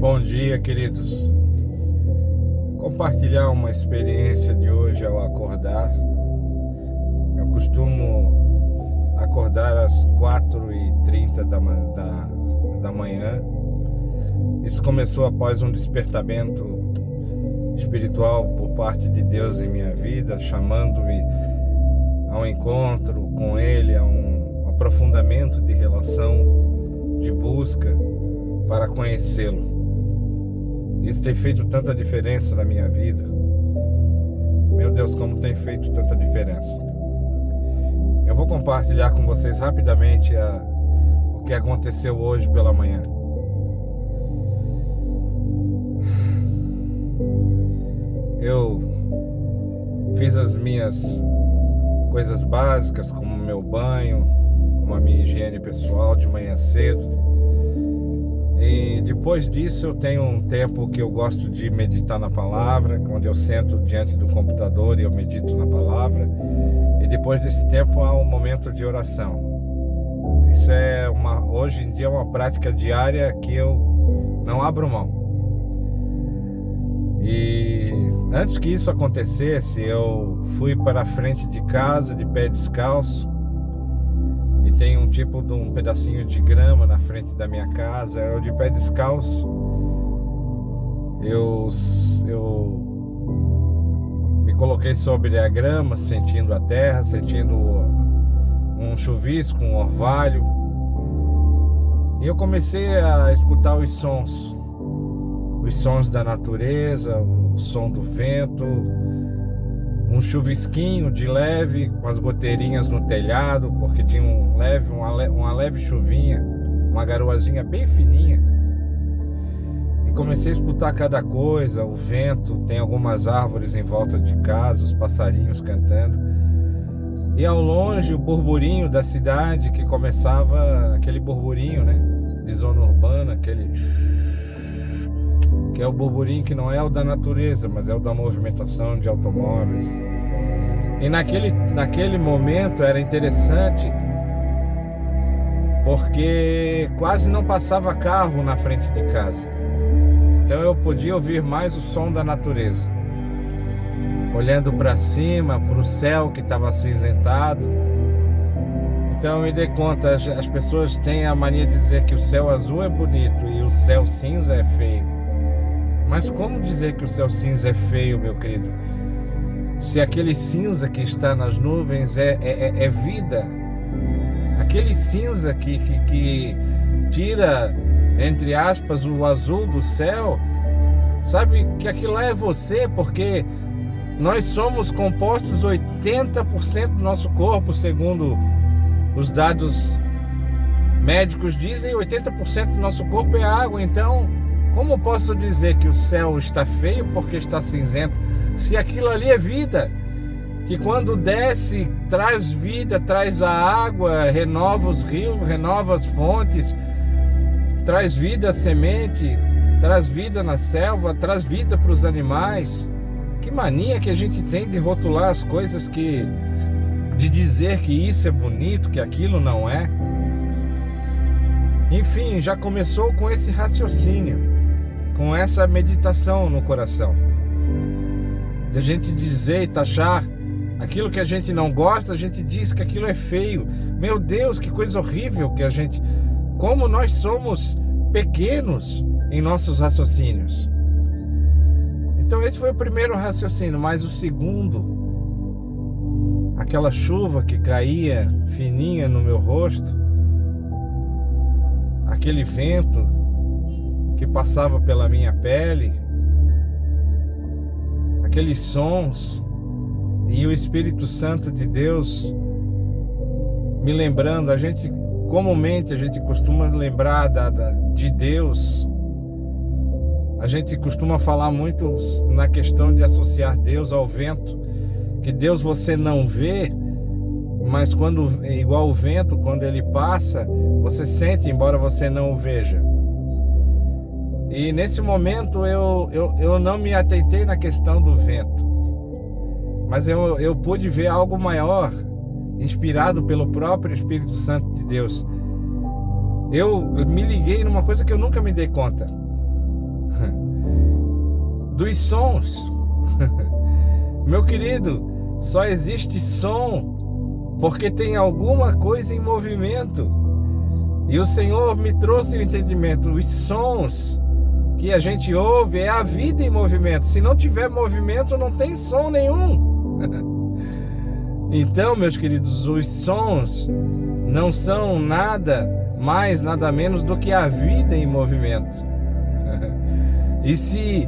Bom dia, queridos. Compartilhar uma experiência de hoje ao acordar. Eu costumo acordar às 4h30 da manhã. Isso começou após um despertamento espiritual por parte de Deus em minha vida, chamando-me ao encontro com Ele, a um aprofundamento de relação, de busca para conhecê-lo. Isso tem feito tanta diferença na minha vida. Meu Deus, como tem feito tanta diferença. Eu vou compartilhar com vocês rapidamente o que aconteceu hoje pela manhã. Eu fiz as minhas coisas básicas, como meu banho, como a minha higiene pessoal de manhã cedo. E depois disso eu tenho um tempo que eu gosto de meditar na palavra, quando eu sento diante do computador e eu medito na palavra. E depois desse tempo há um momento de oração. Isso hoje em dia é uma prática diária que eu não abro mão. E antes que isso acontecesse, eu fui para a frente de casa de pé descalço. E tem um pedacinho de grama na frente da minha casa. Eu de pé descalço, eu me coloquei sobre a grama, sentindo a terra, sentindo um chuvisco, um orvalho. E eu comecei a escutar os sons da natureza, o som do vento, um chuvisquinho de leve, com as goteirinhas no telhado, porque tinha uma leve chuvinha, uma garoazinha bem fininha. E comecei a escutar cada coisa, o vento, tem algumas árvores em volta de casa, os passarinhos cantando. E ao longe o burburinho da cidade, que começava aquele burburinho, né, de zona urbana, que é o burburinho que não é o da natureza, mas é o da movimentação de automóveis. E naquele momento era interessante, porque quase não passava carro na frente de casa. Então eu podia ouvir mais o som da natureza. Olhando para cima, para o céu que estava acinzentado. Então eu me dei conta, as pessoas têm a mania de dizer que o céu azul é bonito e o céu cinza é feio. Mas como dizer que o céu cinza é feio, meu querido? Se aquele cinza que está nas nuvens é vida. Aquele cinza que tira, entre aspas, o azul do céu, sabe que aquilo lá é você, porque nós somos compostos 80% do nosso corpo, segundo os dados médicos dizem, 80% do nosso corpo é água. Então, como posso dizer que o céu está feio porque está cinzento, se aquilo ali é vida, que quando desce traz vida, traz a água, renova os rios, renova as fontes, traz vida à semente, traz vida na selva, traz vida para os animais. Que mania que a gente tem de rotular as coisas, de dizer que isso é bonito, que aquilo não é. Enfim, já começou com esse raciocínio, com essa meditação no coração, de a gente dizer e taxar aquilo que a gente não gosta, a gente diz que aquilo é feio. Meu Deus, que coisa horrível como nós somos pequenos em nossos raciocínios. Então esse foi o primeiro raciocínio, mas o segundo, aquela chuva que caía fininha no meu rosto, aquele vento que passava pela minha pele, aqueles sons e o Espírito Santo de Deus me lembrando. Comumente a gente costuma lembrar de Deus, a gente costuma falar muito na questão de associar Deus ao vento, que Deus você não vê, mas igual o vento, quando ele passa, você sente, embora você não o veja. E nesse momento eu não me atentei na questão do vento, mas eu pude ver algo maior, inspirado pelo próprio Espírito Santo de Deus. Eu me liguei numa coisa que eu nunca me dei conta. dos sons. Meu querido, só existe som porque tem alguma coisa em movimento. E o Senhor me trouxe o entendimento. Os sons que a gente ouve é a vida em movimento. Se não tiver movimento, não tem som nenhum. Então, meus queridos, os sons não são nada mais, nada menos do que a vida em movimento. E se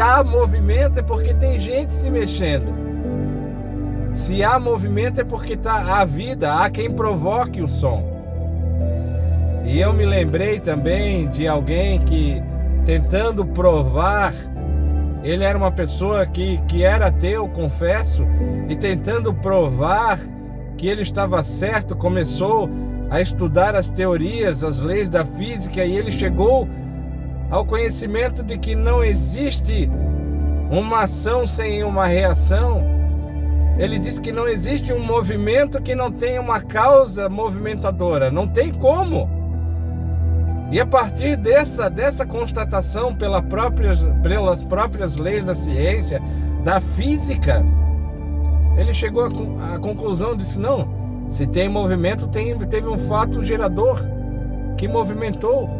há movimento é porque tem gente se mexendo. Se há movimento é porque há vida, há quem provoque o som. E eu me lembrei também de alguém que, tentando provar, ele era uma pessoa que era ateu, confesso, e tentando provar que ele estava certo, começou a estudar as teorias, as leis da física, e ele chegou ao conhecimento de que não existe uma ação sem uma reação. Ele disse que não existe um movimento que não tenha uma causa movimentadora, não tem como. E a partir dessa constatação pelas próprias leis da ciência, da física, ele chegou à conclusão, disse, não, se tem movimento, teve um fato gerador que movimentou.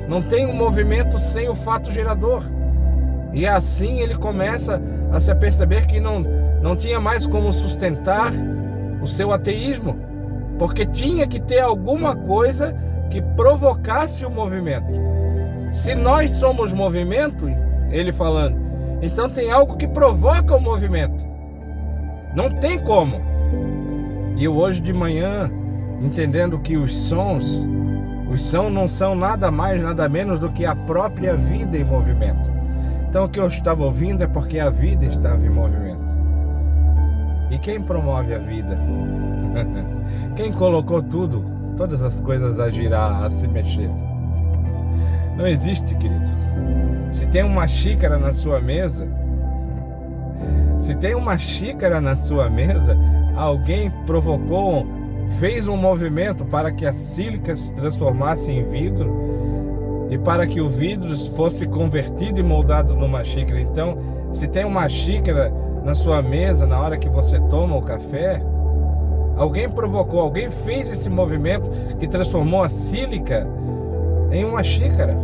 Não tem um movimento sem o fato gerador. E assim ele começa a se aperceber que não tinha mais como sustentar o seu ateísmo, porque tinha que ter alguma coisa que provocasse o movimento. Se nós somos movimento, ele falando, então tem algo que provoca o movimento. Não tem como. E eu hoje de manhã, entendendo que os sons não são nada mais, nada menos do que a própria vida em movimento. Então o que eu estava ouvindo é porque a vida estava em movimento. E quem promove a vida? Quem colocou todas as coisas a girar, a se mexer? Não existe, querido. Se tem uma xícara na sua mesa, alguém provocou, fez um movimento para que a sílica se transformasse em vidro e para que o vidro fosse convertido e moldado numa xícara. Então, se tem uma xícara na sua mesa na hora que você toma o café, alguém provocou, alguém fez esse movimento que transformou a sílica em uma xícara.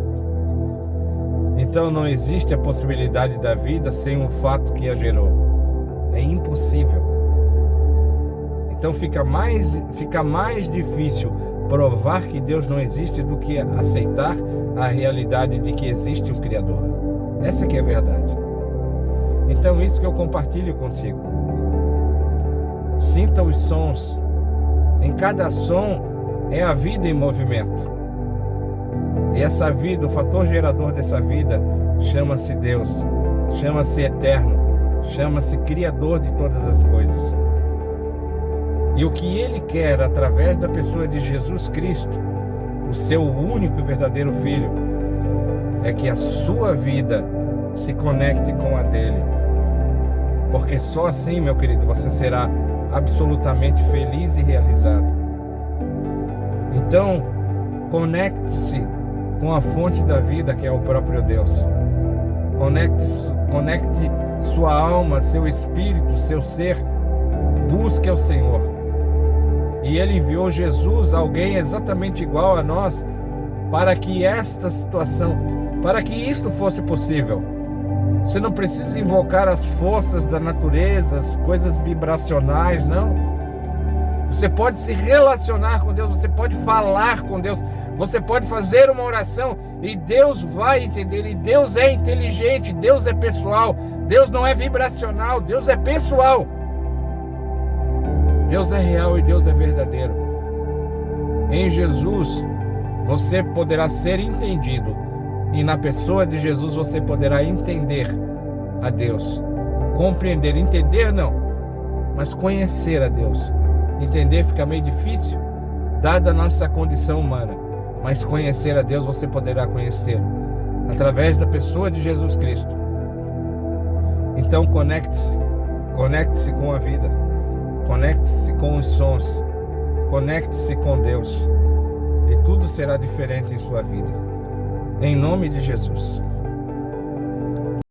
Então não existe a possibilidade da vida sem um fato que a gerou. É impossível. Então fica mais difícil provar que Deus não existe do que aceitar a realidade de que existe um Criador. Essa que é a verdade. Então isso que eu compartilho contigo. Sinta os sons. Em cada som é a vida em movimento. E essa vida, o fator gerador dessa vida, chama-se Deus, chama-se Eterno, chama-se Criador de todas as coisas. E o que Ele quer através da pessoa de Jesus Cristo, o seu único e verdadeiro Filho, é que a sua vida se conecte com a dele. Porque só assim, meu querido, você será absolutamente feliz e realizado. Então, conecte-se com a fonte da vida, que é o próprio Deus. Conecte sua alma, seu espírito, seu ser. Busque ao Senhor. E Ele enviou Jesus, alguém exatamente igual a nós, para que esta situação, para que isto fosse possível. Você não precisa invocar as forças da natureza, as coisas vibracionais, não. Você pode se relacionar com Deus, você pode falar com Deus, você pode fazer uma oração e Deus vai entender. E Deus é inteligente, Deus é pessoal, Deus não é vibracional, Deus é pessoal. Deus é real e Deus é verdadeiro. Em Jesus você poderá ser entendido, e na pessoa de Jesus você poderá entender a Deus. Compreender, entender não, mas conhecer a Deus. Entender fica meio difícil, dada a nossa condição humana, mas conhecer a Deus você poderá conhecê-lo através da pessoa de Jesus Cristo. Então conecte-se com a vida, conecte-se com os sons, conecte-se com Deus, e tudo será diferente em sua vida. Em nome de Jesus.